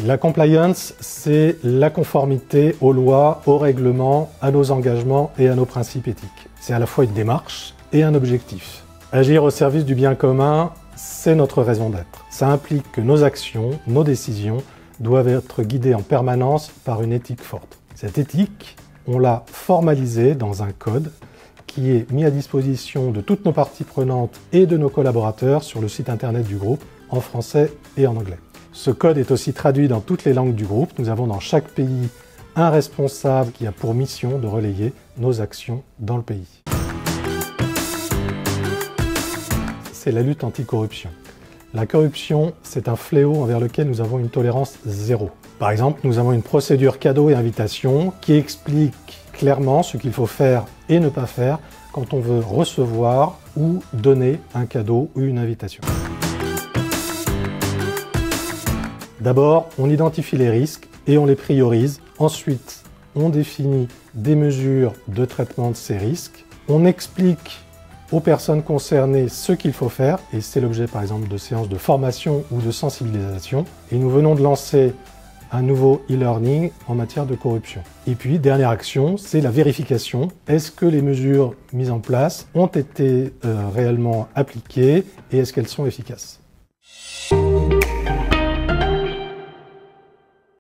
La compliance, c'est la conformité aux lois, aux règlements, à nos engagements et à nos principes éthiques. C'est à la fois une démarche et un objectif. Agir au service du bien commun, c'est notre raison d'être. Ça implique que nos actions, nos décisions doivent être guidées en permanence par une éthique forte. Cette éthique, on l'a formalisée dans un code qui est mis à disposition de toutes nos parties prenantes et de nos collaborateurs sur le site internet du groupe, en français et en anglais. Ce code est aussi traduit dans toutes les langues du groupe. Nous avons dans chaque pays un responsable qui a pour mission de relayer nos actions dans le pays. C'est la lutte anticorruption. La corruption, c'est un fléau envers lequel nous avons une tolérance zéro. Par exemple, nous avons une procédure cadeau et invitation qui explique clairement ce qu'il faut faire et ne pas faire quand on veut recevoir ou donner un cadeau ou une invitation. D'abord, on identifie les risques et on les priorise. Ensuite, on définit des mesures de traitement de ces risques. On explique aux personnes concernées ce qu'il faut faire, et c'est l'objet par exemple de séances de formation ou de sensibilisation. Et nous venons de lancer un nouveau e-learning en matière de corruption. Et puis, dernière action, c'est la vérification. Est-ce que les mesures mises en place ont été réellement appliquées et est-ce qu'elles sont efficaces ?